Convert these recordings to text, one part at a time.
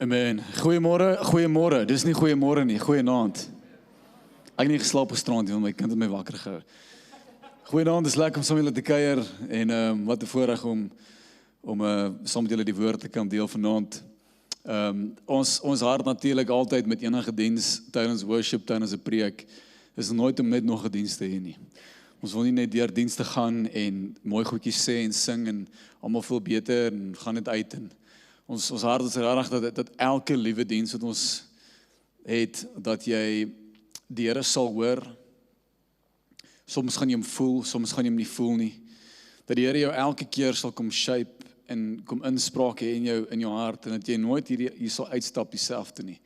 Amen. Goeiemôre. Dis nie goeiemôre nie, goeienaand. Ek het nie geslaap gisterand nie, want my kind het my wakker gehou. Goeienaand, dis lekker om saam met julle te kuier en wat 'n voorreg om saam met julle die woord te kan deel vanaand. Ons hart natuurlik altyd met enige diens tydens worship, tydens 'n preek, is nooit om net nog 'n diens te hê nie. Ons wil nie net deur diens te gaan en mooi goedjies sê en sing en almal voel beter en gaan dit uit en ons hart is regtig dat elke liewe diens wat ons het, dat jy die Here sal hoor. Soms gaan jy hom voel, soms gaan jy hom nie voel nie. Dat die Here jou elke keer sal kom shape en kom inspraak hê in jou hart en dat jy nooit hier sal uitstap dieselfde nie.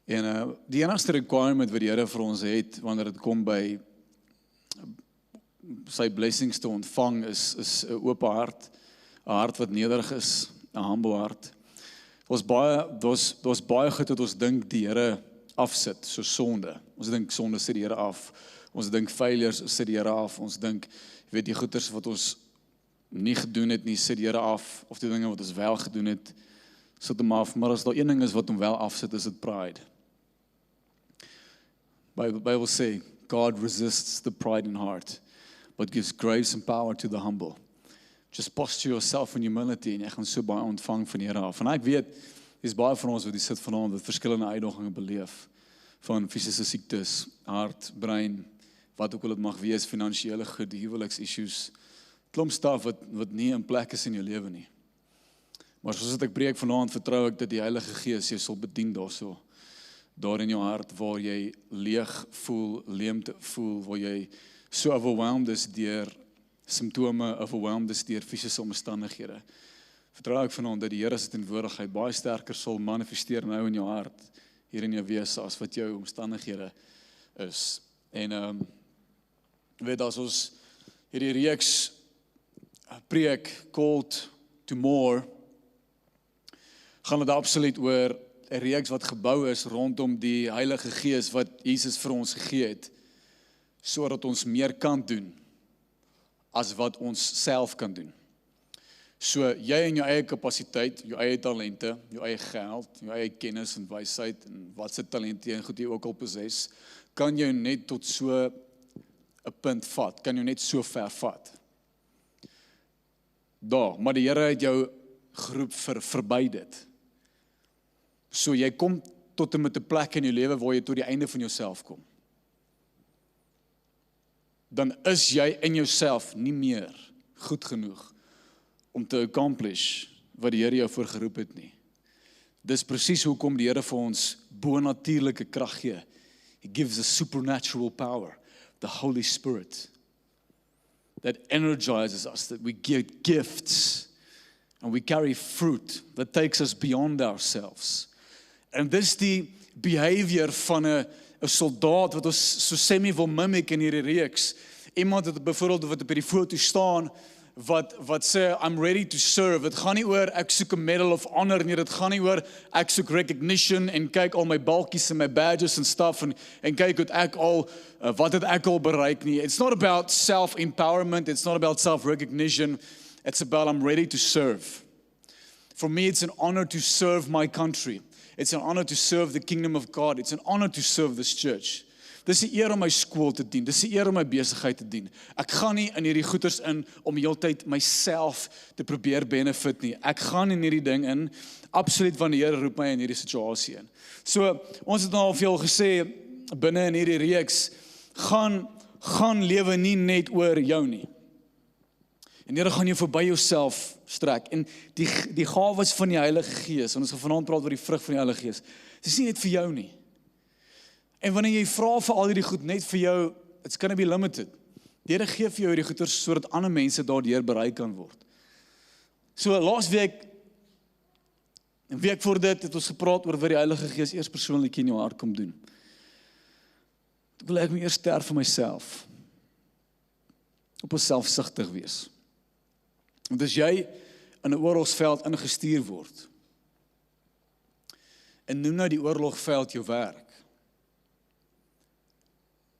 En die enigste requirement wat die Here vir ons het wanneer dit kom by sy blessings te ontvang is 'n oop hart, 'n hart wat nederig is, 'n humble hart. Daar's baie goed wat ons dink die Here afsit, so sonde. Ons dink sonde sit die Here af. Ons dink failures sit die Here af. Ons dink, die goeders wat ons nie gedoen het nie, sit die Here af. Of die dinge wat ons wel gedoen het, sit hom af. Maar as daar een ding is wat hom wel afsit, is dit pride. Bible sê, God resists the pride in heart, but gives grace and power to the humble. Just posture yourself in humility en jy gaan so baie ontvang van die Here af. En ek weet, dis baie van ons wat hier sit vanaand wat verskillende uitdagings beleef, van fisiese siektes, hart, brein, wat ook al dit mag wees, finansiële goed, huweliks issues, klomp staf wat nie in plek is in jou lewe nie. Maar soos wat ek preek vanaand, vertrou ek dat die Heilige Gees jou sal bedien daar in jou hart, waar jy leeg voel, leemte voel, waar jy so overwhelmed is deur simptome, overwhelmed is deur fisiese omstandighede. Vertrou ek vanaand dat die Here se teenwoordigheid baie sterker sal manifesteer nou in jou hart, hier in jou wese, as wat jou omstandighede is. En as ons hierdie reeks preek, Called to More, gaan dit absoluut oor 'n reeks wat gebou is rondom die Heilige Gees wat Jesus vir ons gegee het, sodat ons meer kan doen as wat ons self kan doen. So jy in jou eie kapasiteit, jou eie talente, jou eie geld, jou eie kennis en wysheid en wat se talente en goed jy ook al possess, kan jou net tot so 'n punt vat, kan jou net so ver vat. Maar die Here het jou geroep verby dit. So jy kom tot en met 'n plek in jou lewe waar jy tot die einde van jouself kom. Dan is jy in jouself nie meer goed genoeg om te accomplish wat die Here jou voor geroep het nie. Dis presies hoekom die Here vir ons bonatuurlike krag gee. He gives us supernatural power, the Holy Spirit, that energizes us, that we get gifts, and we carry fruit that takes us beyond ourselves. En dis die behavior van 'n soldaat wat ons so semi wil mimic in hierdie reeks. Iemand wat byvoorbeeld wat op die foto staan, wat sê, I'm ready to serve. Dit gaan nie oor, ek soek 'n medal of honor nie, dit gaan nie oor, ek soek recognition, en kyk al my balkies en my badges and stuff, en kyk wat het ek al bereik nie. It's not about self-empowerment, it's not about self-recognition, it's about I'm ready to serve. For me, it's an honor to serve my country. It's an honor to serve the kingdom of God. It's an honor to serve this church. Dis 'n eer om my skool te dien. Dis 'n eer om my besigheid te dien. Ek gaan nie in hierdie goeders in om heeltyd myself te probeer benefit nie. Ek gaan in hierdie ding in absoluut wanneer die Here roep my in hierdie situasie in. So, ons het nou al veel gesê binne in hierdie reeks, gaan lewe nie net oor jou nie. En die Here gaan jou verby jouself strek. En die gawes van die Heilige Gees, en ons gaan vanaand praat oor die vrug van die Heilige Gees, dit is nie net vir jou nie. En wanneer jy vra vir al hierdie goed net vir jou, it's gonna be limited. Die Here gee vir jou hierdie goeders sodat ander mense daardeur bereik kan word. So laas week, 'n week voor dit, het ons gepraat oor wat die Heilige Gees eers persoonlik in jou hart kom doen. Ek wil my eers sterf vir myself. Op selfsugtig wees. Want as jy in 'n oorlogsveld ingestuur word, en noem nou die oorlogveld jou werk,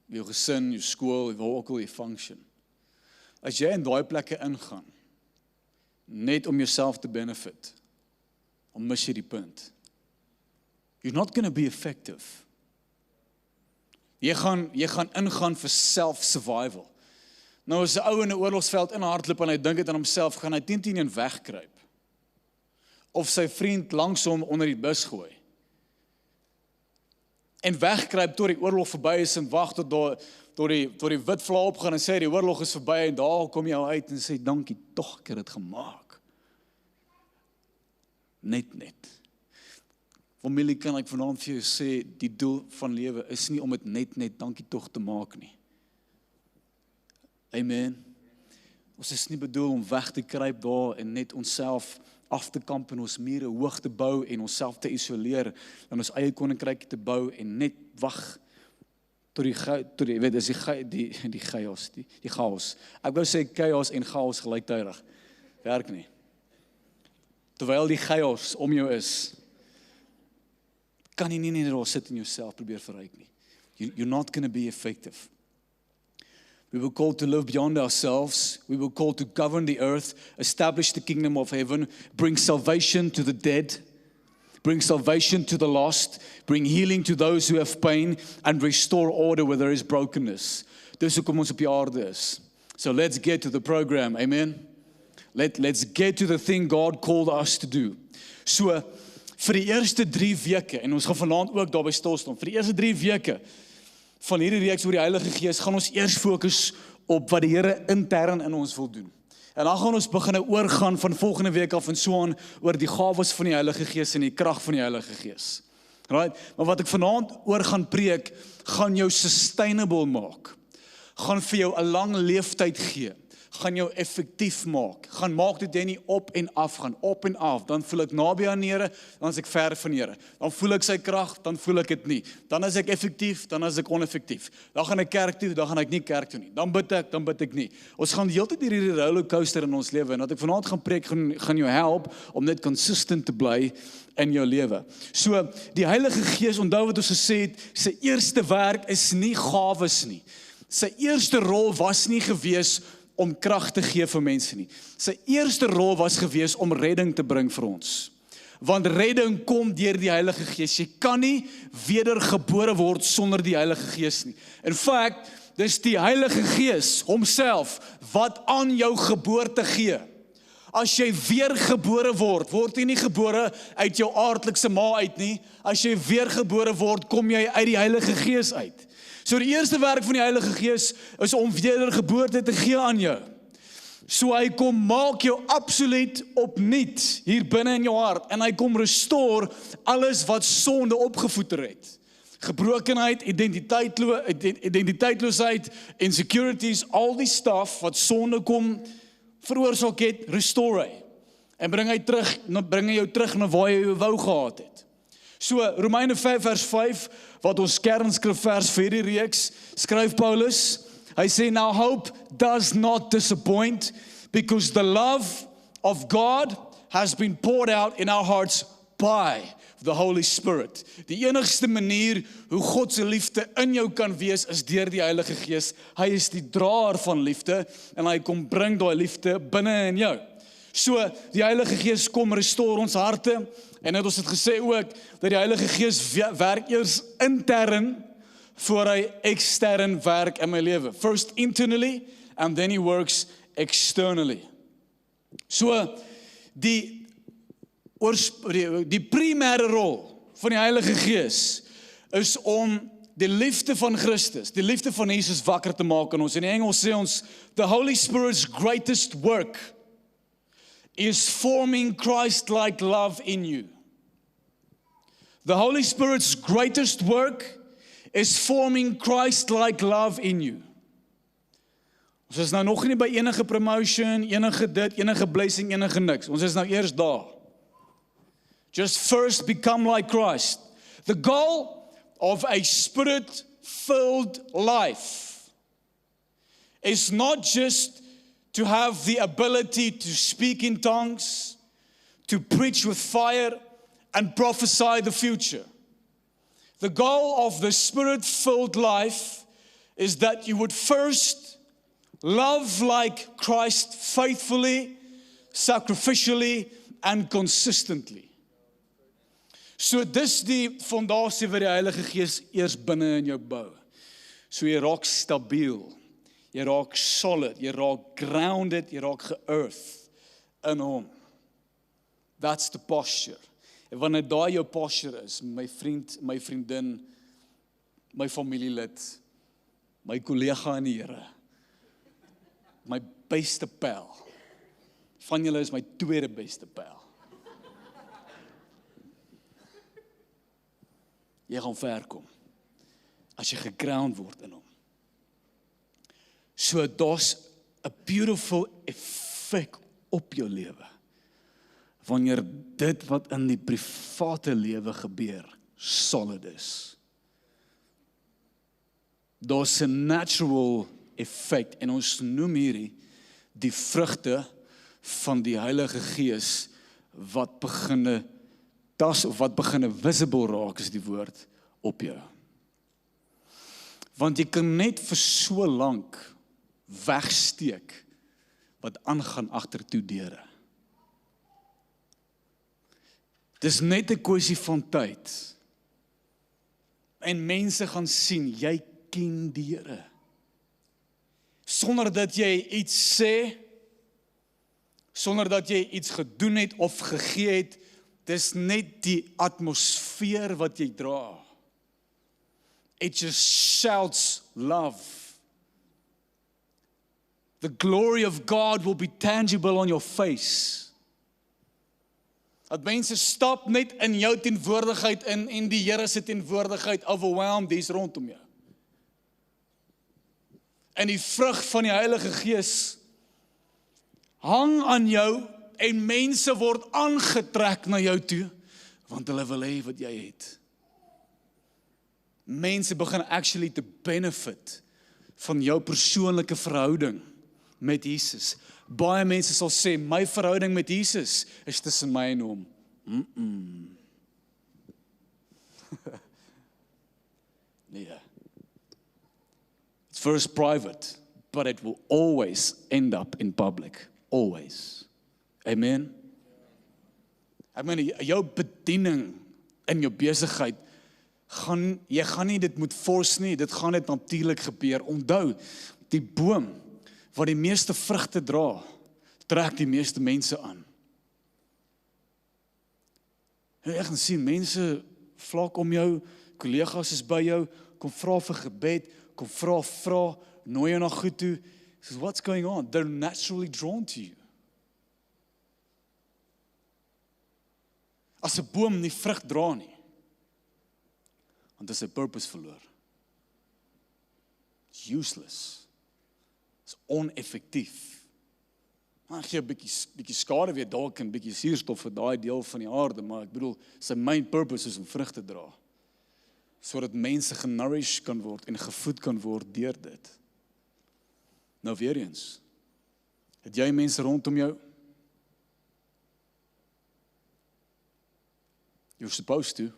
jou gesin, jou skool, waar ook al jy function. As jy in daai plekke ingaan, net om jouself te benefit, dan mis jy die punt. You're not going to be effective. Jy gaan ingaan vir self-survival. Nou as 'n ou in 'n oorlogsveld inhardloop en hy dink dit aan homself, gaan hy teen een wegkruip. Of sy vriend langs hom onder die bus gooi. En wegkruip tot die oorlog verby is en wag tot die wit vlag opgaan en sê die oorlog is verby en daar kom jy uit en sê dankie, tog ek het dit gemaak. Net. Familie, kan ek vanaand vir jou sê, die doel van lewe is nie om dit net dankie tog te maak nie. Amen. Ons is nie bedoel om weg te kruip daar en net onsself af te kamp en ons mure hoog te bou en onsself te isoleer en ons eie koninkryk te bou en net wag tot die chaos. Ek wou sê chaos en chaos gelyktydig. Werk nie. Terwyl die chaos om jou is, kan jy nie daar sit en jouself probeer verryk nie. You're not going to be effective. We were called to live beyond ourselves. We were called to govern the earth, establish the kingdom of heaven, bring salvation to the dead, bring salvation to the lost, bring healing to those who have pain, and restore order where there is brokenness. Dis hoekom ons op die aarde is. So let's get to the program, amen? Let's get to the thing God called us to do. So, vir die eerste 3 weke, en ons gaan vanaand ook daarby stil staan, vir die eerste 3 weke, van hierdie reeks oor die Heilige Gees, gaan ons eers fokus op wat die Here intern in ons wil doen. En dan gaan ons begin oorgaan van volgende week af en so aan oor die gawes van die Heilige Gees en die krag van die Heilige Gees. Right? Maar wat ek vanaand oor gaan preek, gaan jou sustainable maak. Gaan vir jou 'n lang leeftyd gee. Gaan jou effektief maak. Gaan maak dit jy nie op en af gaan, op en af. Dan voel ek naby aan die Here, dan is ek ver van die Here. Dan voel ek sy krag, dan voel ek dit nie. Dan is ek effektief, dan is ek oneffektief. Dan gaan ek kerk toe, dan gaan ek nie kerk toe nie. Dan bid ek nie. Ons gaan die hele tyd hierdie rollercoaster in ons lewe en wat ek vanaand gaan preek gaan jou help om net consistent te bly in jou lewe. So, die Heilige Gees, onthou wat ons gesê het, sy eerste werk is nie gawes nie. Sy eerste rol was nie gewees om krag te gee vir mense nie. Sy eerste rol was gewees om redding te bring vir ons. Want redding kom deur die Heilige Gees. Jy kan nie wedergebore word sonder die Heilige Gees nie. In fact, dis die Heilige Gees homself wat aan jou geboorte gee. As jy weergebore word, word jy nie gebore uit jou aardlikse ma uit nie. As jy weergebore word, kom jy uit die Heilige Gees uit. So die eerste werk van die Heilige Gees is om wedergeboorte te gee aan jou. So hy kom maak jou absoluut opnuut hier binne in jou hart en hy kom restore alles wat sonde opgevoeder het. Gebrokenheid, identiteitloosheid, insecurities, al die stuff wat sonde kom veroorsaak het, restore hy. En bring hy jou terug na waar jy wou gehad het. So Romeine 5 vers 5 wat ons kernskrifvers vir die reeks skryf Paulus. Hy sê now hope does not disappoint because the love of God has been poured out in our hearts by the Holy Spirit. Die enigste manier hoe God se liefde in jou kan wees is deur die Heilige Gees. Hy is die draer van liefde en hy kom bring daai liefde binne in jou. So die Heilige Gees kom restore ons harte. En het ons het gesê ook, dat die Heilige Gees werk eers intern, voor hy extern werk in my lewe. First internally, and then he works externally. So, die primêre rol van die Heilige Gees, is om die liefde van Christus, die liefde van Jesus wakker te maak in ons. In die Engels sê ons, the Holy Spirit's greatest work, is forming Christ-like love in you. The Holy Spirit's greatest work is forming Christ-like love in you. Ons is nou nog nie by enige promotion, enige dit, enige blessing, enige niks. Ons is nou eers daar. Just first become like Christ. The goal of a Spirit-filled life is not just to have the ability to speak in tongues, to preach with fire, and prophesy the future. The goal of the Spirit-filled life is that you would first love like Christ faithfully, sacrificially, and consistently. So dis die fondasie wat die Heilige Gees eers binne in jou bou. So jy raak stabiel, jy raak solid, jy raak grounded, jy raak ge-earth in hom. That's the posture. En wanneer daai jou posture is, my vriend, my vriendin, my familielid, my kollega in die Here, my beste pel, van julle is my tweede beste pel. Jy gaan ver kom, as jy geground word in hom. So daar's 'n beautiful effek op jou lewe, wanneer dit wat in die private lewe gebeur, solid is. Daar's 'n natural effek, en ons noem hierdie die vrugte van die Heilige Gees, wat beginne tas, of wat beginne visible raak, is die woord, op jou. Want jy kan net vir so lank wegsteek, wat aangaan agtertoe deure. Dis net 'n kwessie van tyd. En mense gaan sien, jy ken die Here. Sonder dat jy iets sê, sonder dat jy iets gedoen het of gegee het, dis net die atmosfeer wat jy dra. It just shouts love. The glory of God will be tangible on your face. Dat mense stap net in jou teenwoordigheid in, en die Here se teenwoordigheid overwhelmed is rondom jou. En die vrug van die Heilige Gees hang aan jou, en mense word aangetrek na jou toe, want hulle wil hê wat jy het. Mense begin actually te benefit van jou persoonlike verhouding met Jesus. Baie mense sal sê, my verhouding met Jesus is tussen my en hom. Nee. It's first private, but it will always end up in public. Always. Amen. Ek meen, jou bediening in jou besigheid, jy gaan nie dit moet force nie, dit gaan net natuurlik gebeur. Onthou, die boom wat die meeste vrugte dra, trek die meeste mense aan. Jy gaan sien, mense vlak om jou, kollegas is by jou, kom vra vir gebed, kom vra, nooi jou na goed toe. Says, what's going on? They're naturally drawn to you. As 'n boom nie vrug dra nie, want dit sy purpose verloor. It's useless. It's oneffektief. Maar gee 'n bietjie skade weer dalk en bietjie suurstof vir daai deel van die aarde, maar ek bedoel, sy main purpose is om vrug te dra, sodat mense genourish kan word en gevoed kan word deur dit. Nou weer eens, het jy mense rondom jou? You're supposed to.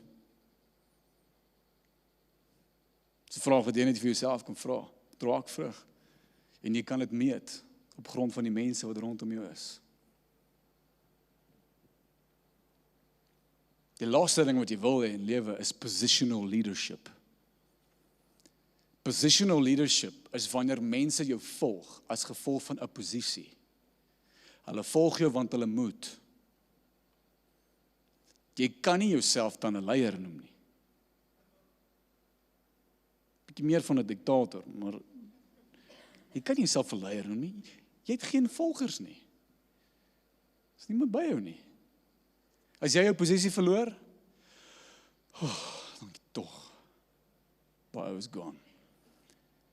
Dis 'n vraag wat jy net vir jouself kan vra. Dra ek vrug? En jy kan dit meet op grond van die mense wat rondom jou is. Die laaste ding wat jy wil hê in lewe is positional leadership. Positional leadership is wanneer mense jou volg as gevolg van 'n posisie. Hulle volg jou want hulle moet. Jy kan nie jouself dan 'n leier noem nie. Bietjie meer van 'n diktator, maar jy kan nie jouself 'n leier noem nie. Jy het geen volgers nie. Is niemand by jou nie. As jy jou posisie verloor, dan tog, I was gone.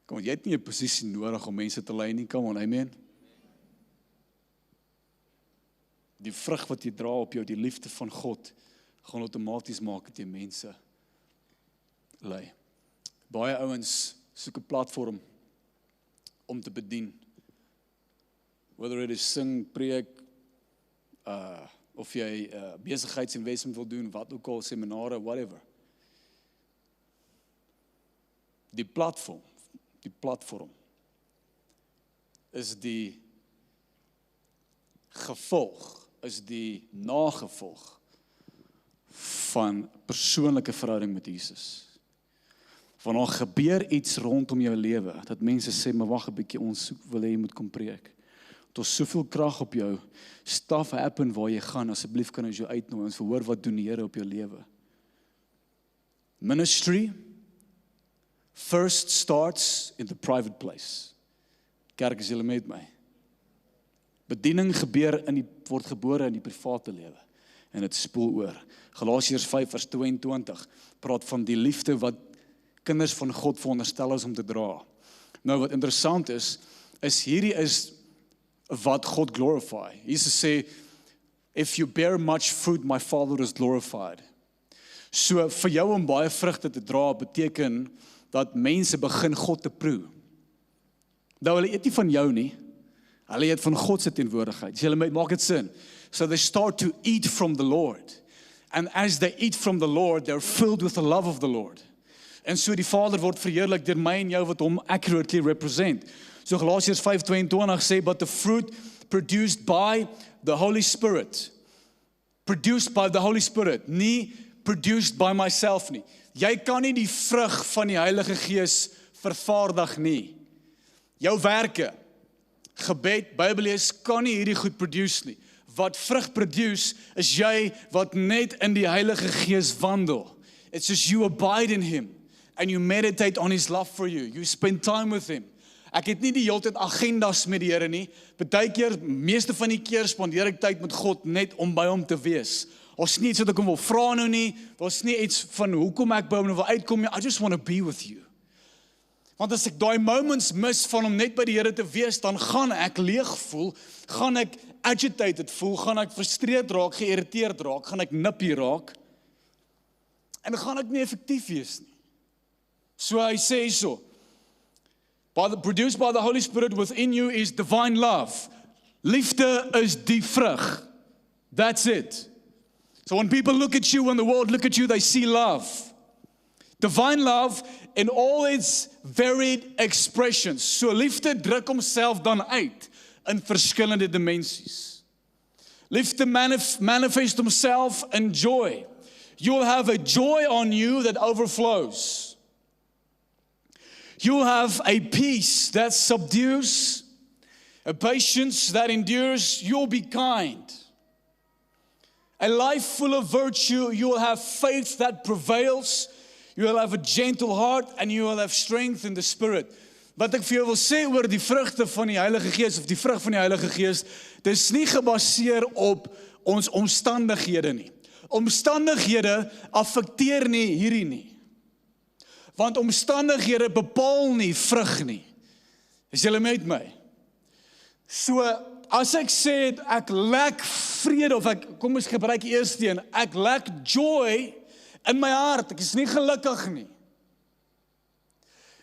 Kom, jy het nie 'n posisie nodig om mense te lei nie, come on, amen. Die vrug wat jy dra op jou, die liefde van God, gaan outomaties maak dat jy mense lei. Baie ouens soek 'n platform om te bedien. Whether it is sing, preek, of jy besigheidsinvestment wil doen, wat ook al, seminare, whatever. Die platform is die gevolg, is die nagevolg van persoonlike verhouding met Jesus. Want daar gebeur iets rondom jou lewe, dat mense sê, maar wag 'n bietjie, ons wil hê jy moet kom preek. Het ons soveel krag op jou, stuff happen waar jy gaan, asseblief kan ons jou uitnooi, ons verhoor wat doen die Here op jou lewe. Ministry first starts in the private place. Kerk, is julle met my? Bediening word gebore in die private lewe. En dit spoel oor. Galasiërs 5 vers 22 praat van die liefde wat kinders van God veronderstel is om te dra. Nou wat interessant is hierdie is wat God glorify. Jesus sê, if you bear much fruit, my Father is glorified. So vir jou om baie vrugte te dra beteken dat mense begin God te proe. Nou hulle eet nie van jou nie, hulle eet van God se teenwoordigheid. Julle maak dit sin. So they start to eat from the Lord. And as they eat from the Lord, they're filled with the love of the Lord. En so die Vader word verheerlik deur my en jou wat hom accurately represent. So Galasiërs 5:22 sê, but the fruit produced by the Holy Spirit. Produced by the Holy Spirit, nie produced by myself nie. Jy kan nie die vrug van die Heilige Gees vervaardig nie. Jou werke, gebed, Bybellees kan nie hierdie goed produce nie. Wat vrug produce is jy wat net in die Heilige Gees wandel. It's just you abide in Him and you meditate on His love for you. You spend time with Him. Ek het nie die hele tyd agendas met die Here nie. Partykeer, meeste van die keer spandeer ek tyd met God net om by hom te wees. Ons nie iets wat ek hom wil vra nou nie. Ons nie iets van hoekom ek by hom wil uitkom nie. I just want to be with you. Want as ek daai moments mis van om net by die Here te wees, dan gaan ek leeg voel, gaan ek agitated voel, gaan ek frustreerd raak, geïrriteerd raak, gaan ek nippie raak, en dan gaan ek nie effektief wees nie. So hy sê so, produced by the Holy Spirit within you is divine love. Liefde is die vrug. That's it. So when people look at you, when the world look at you, they see love. Divine love in all its varied expressions. So liefde druk homself dan uit in verskillende dimensies. Liefde manifest homself in joy. You'll have a joy on you that overflows. You'll have a peace that subdues, a patience that endures. You'll be kind. A life full of virtue. You will have faith that prevails. You will have a gentle heart and you will have strength in the spirit. Wat ek vir jou wil sê oor die vrugte van die Heilige Gees of die vrug van die Heilige Gees, dis nie gebaseer op ons omstandighede nie. Omstandighede affekteer nie hierdie nie. Want omstandighede bepaal nie vrug nie. Is julle met my? So as ek sê ek lack vrede of kom ons gebruik die eerste een, ek lack joy in my hart, ek is nie gelukkig nie.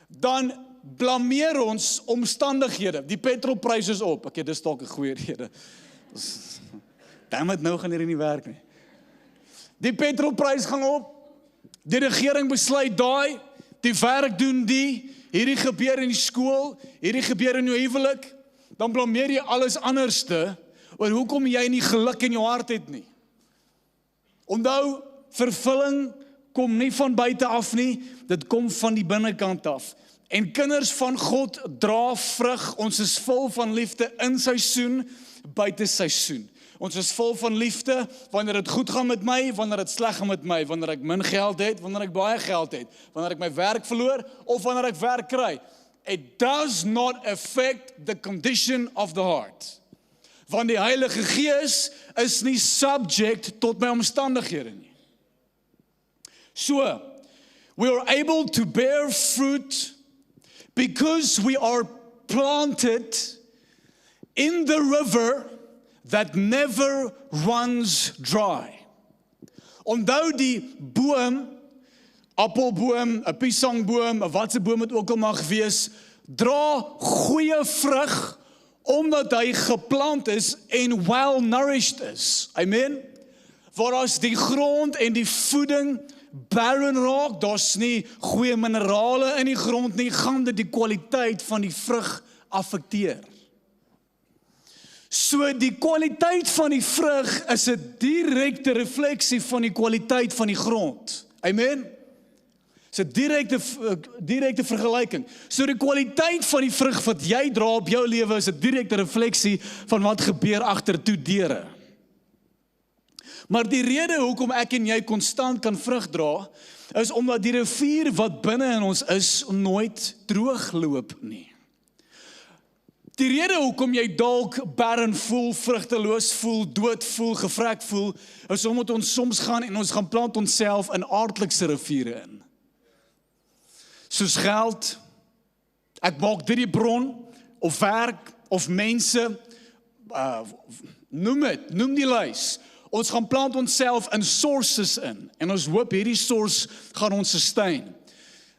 Dan blameer ons omstandighede. Die petrolprys is op. Okay, dis dalk 'n goeie rede. Damn it, nou gaan hierdie nie werk nie. Die petrolprys gaan op. Die regering besluit daai, die werk doen die, hierdie gebeur in die skool, hierdie gebeur in jou huwelik, dan blameer jy alles anderste oor hoekom jy nie geluk in jou hart het nie. Onthou, vervulling kom nie van buite af nie, dit kom van die binnekant af. En kinders van God dra vrug, ons is vol van liefde in seisoen, buite seisoen. Ons is vol van liefde wanneer dit goed gaan met my, wanneer dit sleg gaan met my, wanneer ek min geld het, wanneer ek baie geld het, wanneer ek my werk verloor, of wanneer ek werk kry. It does not affect the condition of the heart. Want die Heilige Gees is nie subject tot my omstandighede nie. So, we are able to bear fruit because we are planted in the river that never runs dry. Onthou die boom, appelboom, 'n piesangboom, 'n watse boom het ook al mag wees, dra goeie vrug omdat hy geplant is en well nourished is. Amen. Waar as die grond en die voeding barren raak, daar's nie goeie minerale in die grond nie, gaan dit die kwaliteit van die vrug affekteer. So die kwaliteit van die vrug is 'n direkte refleksie van die kwaliteit van die grond. Amen. Dis 'n direkte vergelyking. So die kwaliteit van die vrug wat jy dra op jou lewe is 'n direkte refleksie van wat gebeur agtertoe deure. Maar die rede hoekom ek en jy konstant kan vrug dra, is omdat die rivier wat binne in ons is nooit droogloop nie. Die rede hoekom jy dalk barren voel, vrugteloos voel, dood voel, gevrek voel, is omdat ons soms gaan en ons gaan plant onsself in aardlikse riviere in. Soos geld, ek maak dit die bron, of werk, of mense, noem die lys. Ons gaan plant onsself in sources in, en ons hoop hierdie source gaan ons sustain.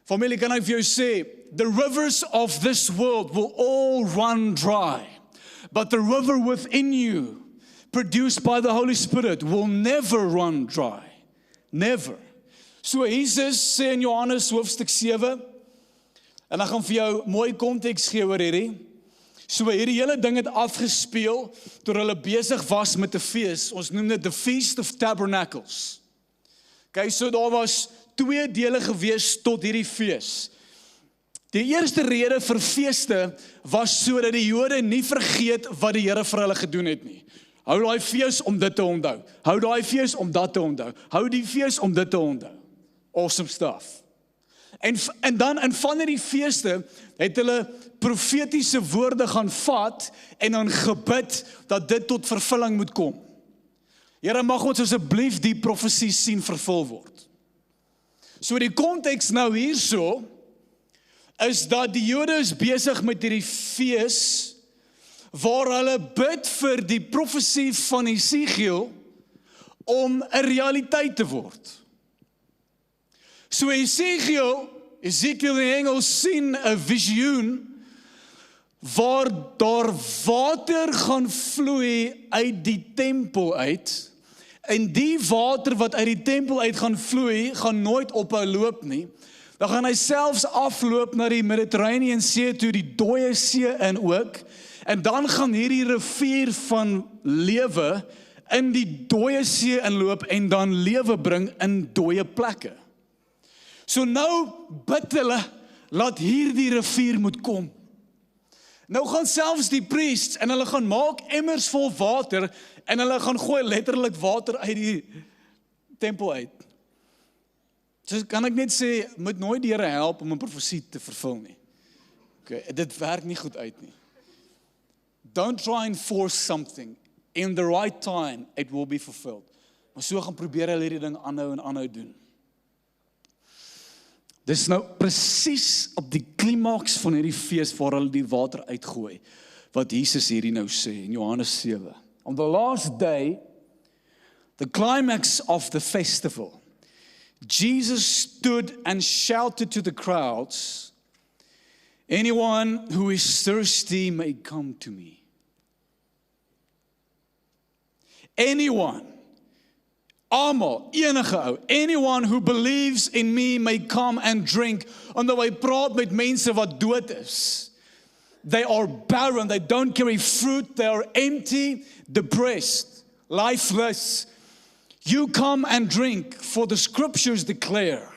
Familie, kan ek vir jou sê, the rivers of this world will all run dry, but the river within you, produced by the Holy Spirit, will never run dry. Never. So Jesus sê in Johannes hoofstuk 7, en ek gaan vir jou mooi konteks gee oor hierdie. So hierdie hele ding het afgespeel toe hulle besig was met 'n fees. Ons noem dit the Feast of Tabernacles. Okay, so daar was 2 dele gewees tot hierdie fees. Die eerste rede vir feeste was sodat die Jode nie vergeet wat die Here vir hulle gedoen het nie. Hou daai fees om dit te onthou. Hou daai fees om dat te onthou. Hou die fees om dit te onthou. Awesome stuff. En dan in van hierdie feeste het hulle profetiese woorde gaan vat en dan gebid dat dit tot vervulling moet kom. Here, mag ons asseblief die profesie sien vervul word. So die konteks nou hierso is dat die Jode is besig met hierdie fees waar hulle bid vir die profesie van Esegiel om 'n realiteit te word. So Esegiel in Engels sien 'n visioen waar daar water gaan vloei uit die tempel uit, en die water wat uit die tempel uit gaan vloei, gaan nooit ophou loop nie. Dan gaan hy selfs afloop na die Mediterranean See toe, die Dooie See in ook, en dan gaan hierdie rivier van lewe in die Dooie See inloop en dan lewe bring in dooie plekke. So nou bid hulle, laat hierdie rivier moet kom. Nou gaan selfs die priests en hulle gaan maak emmers vol water en hulle gaan gooi letterlik water uit die tempel uit. So kan ek net sê, moet nooit die Here help om 'n profesie te vervul nie. Okay, dit werk nie goed uit nie. Don't try and force something. In the right time, it will be fulfilled. Maar so gaan probeer hulle hierdie ding aanhou doen. Dis nou presies op die klimaks van hierdie fees waar hulle die water uitgooi, wat Jesus hierdie nou sê in Johannes 7. On the last day, the climax of the festival, Jesus stood and shouted to the crowds, "Anyone who is thirsty may come to me." Anyone. Almal, enige ou, anyone who believes in me may come and drink. Omdat hy praat met mense wat dood is. They are barren, they don't carry fruit, they are empty, depressed, lifeless. You come and drink, for the scriptures declare,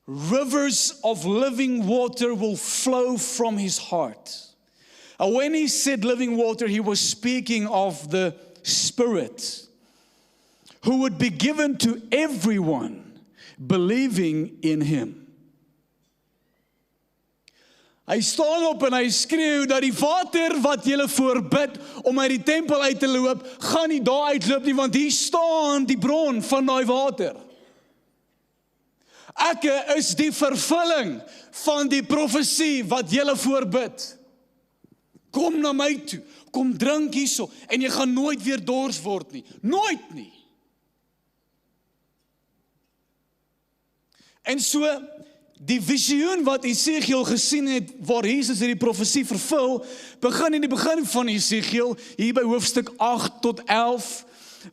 rivers of living water will flow from his heart. And when he said living water, he was speaking of the Spirit, who would be given to everyone believing in him. Hy staan op en hy skreeu dat die water wat julle voorbid om uit die tempel uit te loop, gaan nie daar uitloop nie, want hier staan die bron van daai water. Ek is die vervulling van die profesie wat julle voorbid. Kom na my toe, kom drink hierso, en jy gaan nooit weer dors word nie. Nooit nie. En so, die visioen wat Esegiel gesien het, waar Jesus hierdie profesie vervul, begin in die begin van Esegiel, hier by hoofstuk 8 tot 11,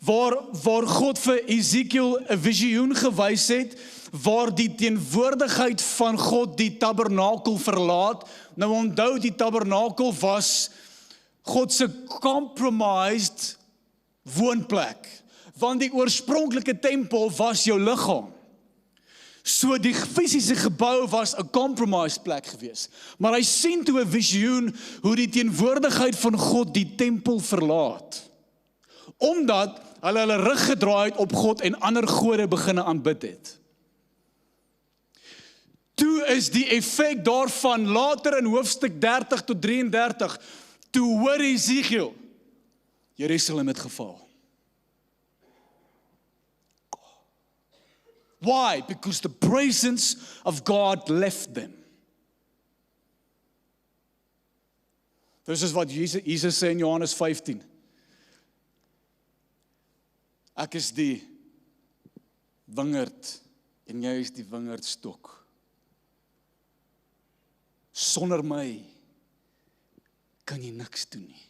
waar God vir Esegiel 'n visioen gewys het, waar die teenwoordigheid van God die tabernakel verlaat. Nou onthou, die tabernakel was God se compromised woonplek, want die oorspronklike tempel was jou liggaam. So die fisiese gebou was 'n compromised plek gewees. Maar hy sien toe 'n visioen hoe die teenwoordigheid van God die tempel verlaat. Omdat hulle rug gedraai het op God en ander gode beginne aanbid het. Toe is die effek daarvan later in hoofstuk 30 tot 33, toe hoor Esegiel, Jerusalem het geval. Why? Because the presence of God left them. Dis is wat Jesus sê in Johannes 15. Ek is die wingerd en jy is die wingerdstok. Sonder my kan jy niks doen nie.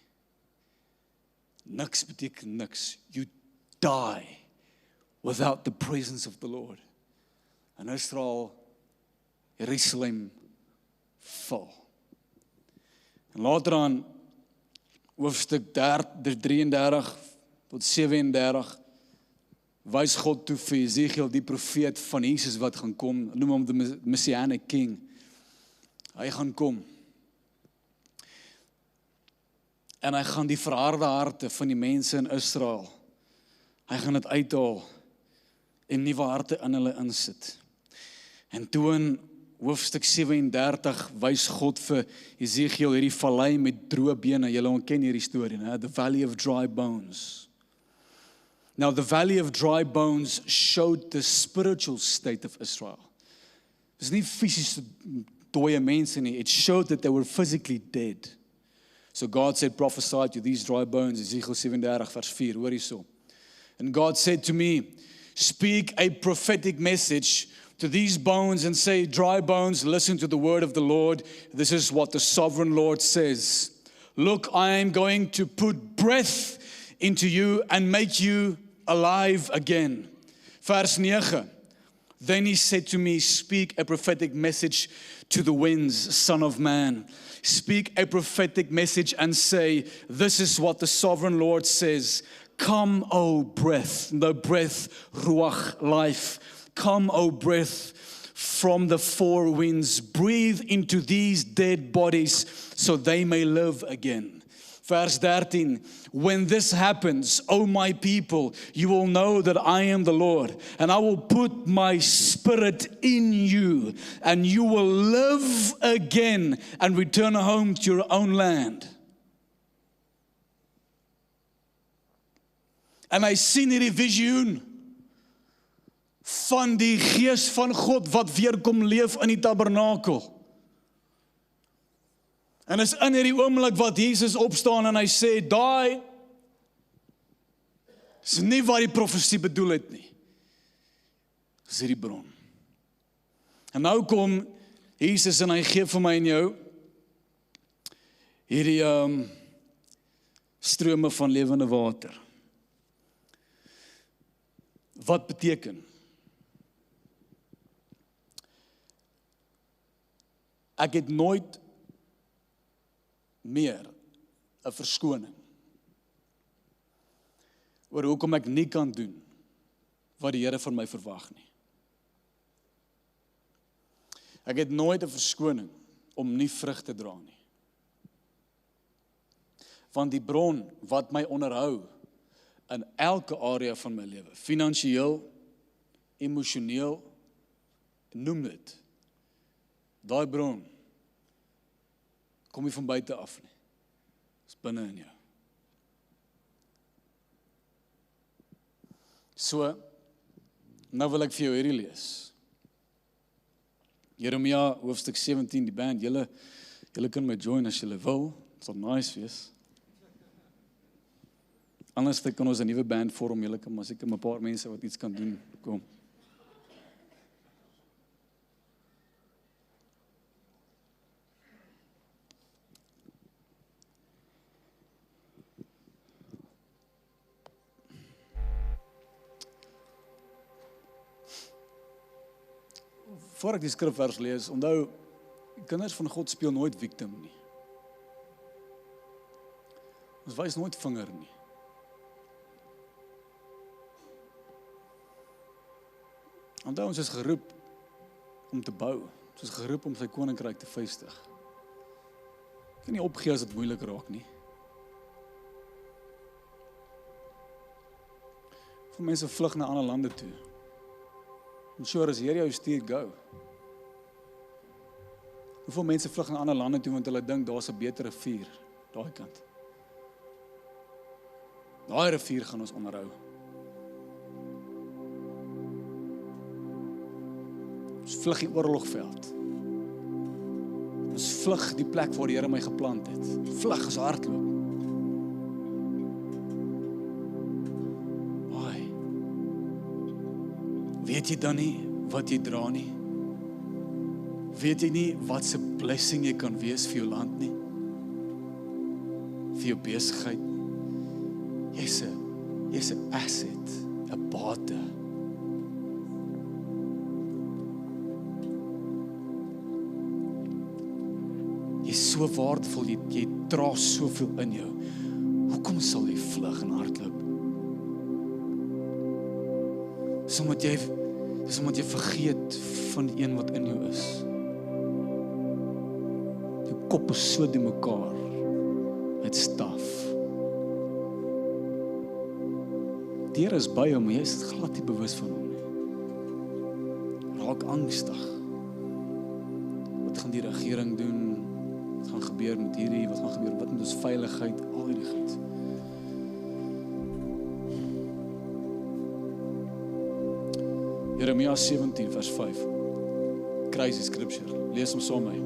Niks beteken niks. You die without the presence of the Lord. En Israel, Jerusalem, val. En later aan, hoofstuk 33 tot 37, wys God toe vir Esegiel, die profeet van Jesus wat gaan kom, noem hom the Messianic King. Hy gaan kom. En hy gaan die verharde harte van die mense in Israel, hy gaan dit uithaal en nuwe harte in hulle insit. En toe in hoofstuk 37 wys God vir Esegiel hierdie vallei met droë bene. Julle ontken hierdie storie, né? The Valley of Dry Bones. Now the Valley of Dry Bones showed the spiritual state of Israel. Dis nie fisiese dooie mense nie. It showed that they were physically dead. So God said, prophesy to these dry bones, Ezekiel 37 vers 4, hoor hierso. And God said to me, speak a prophetic message to these bones and say, dry bones, listen to the word of the Lord. This is what the sovereign Lord says. Look, I am going to put breath into you and make you alive again. Vers 9. Then he said to me, speak a prophetic message to the winds, son of man. Speak a prophetic message and say, this is what the sovereign Lord says. Come, O breath, the breath, ruach, life. Come, O breath, from the four winds. Breathe into these dead bodies so they may live again. Vers 13, when this happens, O my people, you will know that I am the Lord, and I will put my spirit in you, and you will live again and return home to your own land. En hy sien hierdie visioen van die gees van God wat weer kom leef in die tabernakel. En is in hierdie oomblik wat Jesus opstaan en hy sê, daai is nie wat die profesie bedoel het nie. Dis hierdie bron. En nou kom Jesus en hy gee vir my en jou hierdie strome van lewende water. Wat beteken? Ek het nooit meer 'n verskoning oor hoekom ek nie kan doen wat die Here van my verwag nie. Ek het nooit 'n verskoning om nie vrug te dra nie. Want die bron wat my onderhou in elke area van my lewe, finansiëel, emosioneel, noem dit, daai bron kom nie van buite af nie. Dis binne in jou. So, nou wil ek vir jou hierdie lees. Jeremia hoofstuk 17, die band, julle kan my join as julle wil. Dit sal nice wees. Anders kan ons 'n nuwe band vorm, julle kan maar seker 'n paar mense wat iets kan doen, kom. Voor ek die skrifvers lees, onthou, die kinders van God speel nooit victim nie. Ons wys nooit vinger nie. Onthou, ons is geroep om te bou. Ons is geroep om sy koninkryk te vestig. Ek kan nie opgee as dit moeilik raak nie. Vir mense vlug na ander lande toe. En sure, as Here jou stuur, go. Hoeveel mense vlug na ander lande toe, want hulle dink daar's 'n beter rivier, daai kant. Daai rivier gaan ons onderhou. Ons vlug die oorlogveld. Ons vlug die plek waar die Here my geplant het. Vlug as hardloop. Why? Weet jy dan nie wat jy dra nie? Weet jy nie wat se blessing jy kan wees vir jou land nie? Vir jou besigheid? Jy's 'n asset, 'n bate. Jy's so waardevol, jy dra soveel in jou. Hoekom sal jy vlug en hardloop? Dis omdat jy vergeet van die een wat in jou is. Jou kop is so die mekaar met staf. Die Here is by jou, maar jy is glad nie bewus van hom nie. Raak angstig. Wat gaan die regering doen? Wat gaan gebeur met hierdie? Wat gaan gebeur? Wat met ons veiligheid? Al hierdie goed. Jeremia 17 vers 5. Crazy scripture. Lees hom saam met my.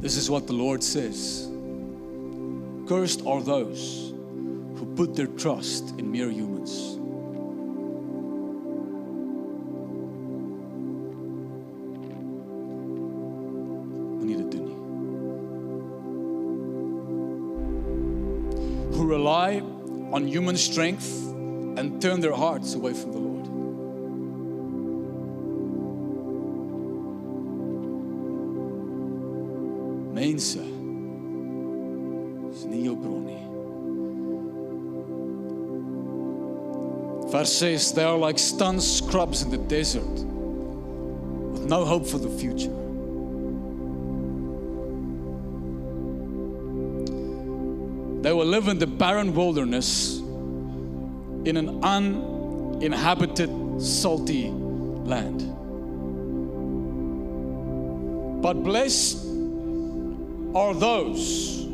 This is what the Lord says. Cursed are those who put their trust in mere humans. Moenie dit doen nie. Who rely on human strength and turn their hearts away from the Lord. Mense, is nie jou bron nie. Verse 6, they are like stunned scrubs in the desert, with no hope for the future. They will live in the barren wilderness, in an uninhabited, salty land. But blessed are those,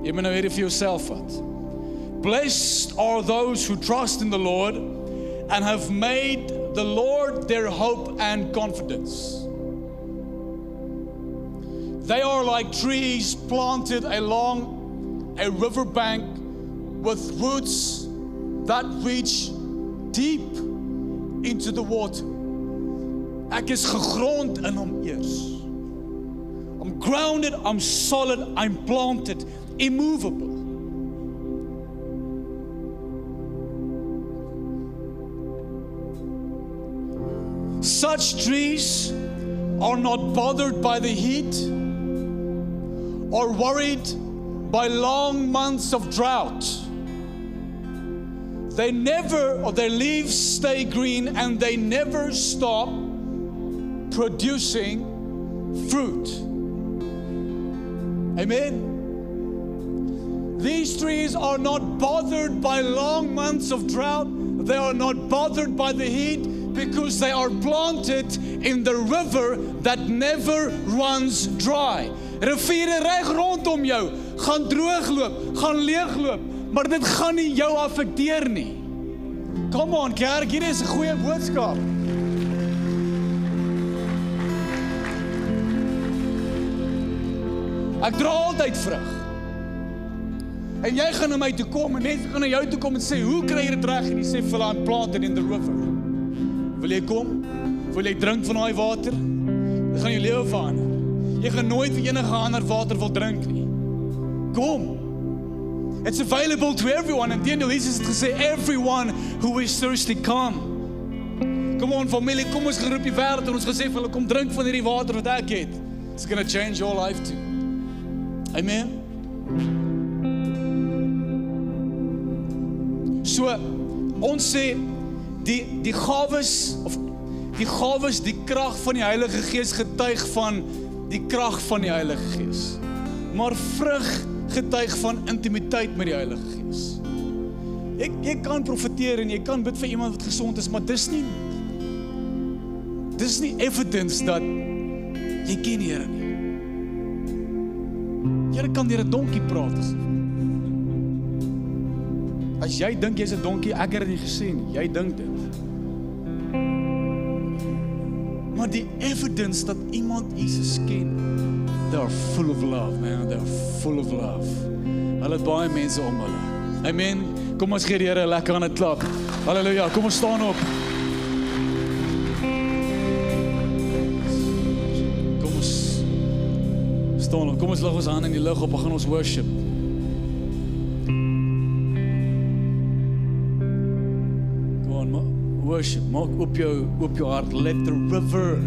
jy moet nou hierdie vir jouself vat. Blessed are those who trust in the Lord and have made the Lord their hope and confidence. They are like trees planted along a riverbank with roots that reach deep into the water. Ek is gegrond in hom eers. I'm grounded, I'm solid, I'm planted, immovable. Such trees are not bothered by the heat or worried by long months of drought. Their leaves stay green and they never stop producing fruit. Amen. These trees are not bothered by long months of drought. They are not bothered by the heat because they are planted in the river that never runs dry. Riviere reg rondom jou gaan droogloop, gaan leegloop, maar dit gaan nie jou affekteer nie. Come on kerk, hier is 'n goeie boodskap. Ek dra altyd vrug. En jy gaan na my toe kom en mense gaan na jou toe kom en sê, hoe kry jy dit reg? En jy sê, "Well, I'm planted in the river." Wil jy kom? Wil jy drink van daai water? Dit gaan jou lewe verander. Jy gaan nooit vir enige ander water wil drink nie. Kom. It's available to everyone. En Daniel Jesus het gesê, everyone who is thirsty, come. Come on familie, kom ons geroep die wêreld en ons gesê vir hulle, kom drink van hierdie water wat ek het. It's going to change your life too. Amen. So, ons sê, die gawes, die krag van die Heilige Gees getuig van die krag van die Heilige Gees. Maar vrug getuig van intimiteit met die Heilige Gees. Jy kan profeteer en jy kan bid vir iemand wat gesond is, maar dis nie evidence dat jy ken die Here nie. Here kan deur 'n donkie praat. As jy dink jy's 'n donkie, ek het dit nie gesien nie, jy dink dit. Maar die evidence dat iemand Jesus ken, they are full of love, man, they are full of love. Hulle het baie mense om hulle. Amen. Kom ons gee die Here 'n lekker aan 'n klap. Halleluja, kom ons staan op. Kom ons lig ons hande in die lug op en gaan ons worship. Kom on, worship. Maak op jou hart. Let the river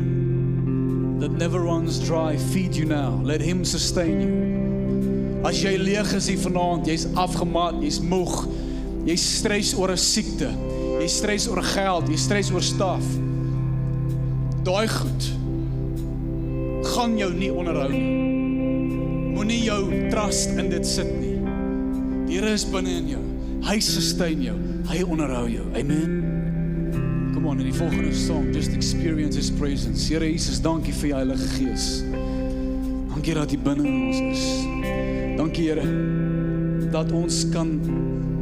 that never runs dry feed you now. Let him sustain you. As jy leeg is hier vanaand, jy's afgemat, jy's moeg, jy stres oor 'n siekte, jy stres oor geld, jy stres oor staf. Daai goed gaan jou nie onderhou nie. Moenie jou trust in dit sit nie. Die Here is binne in jou. Hy sustain jou. Hy onderhou jou. Amen. Come on, in die volgende song, just experience His presence. Here Jesus, dankie vir die Heilige Gees. Dankie dat U binne in ons is. Dankie Here, dat ons kan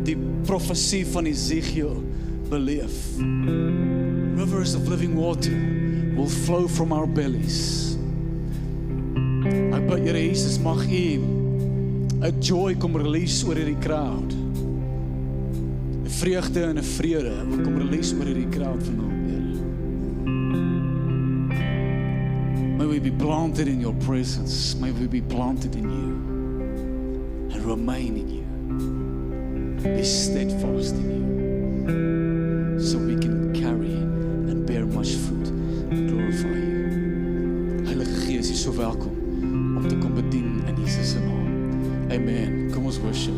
die profesie van Ezekiel beleef. Rivers of living water will flow from our bellies. Ek bid, Here Jesus, mag U 'n joy kom release oor hierdie crowd. 'n Vreugde en 'n vrede kom release oor hierdie crowd vanaand, Here. May we be planted in your presence. May we be planted in you and remain in you. Be steadfast in you so we can carry and bear much fruit and glorify you. Heilige Gees, U is so welkom om te kom bedien in Jesus se naam. Amen. Kom ons worship.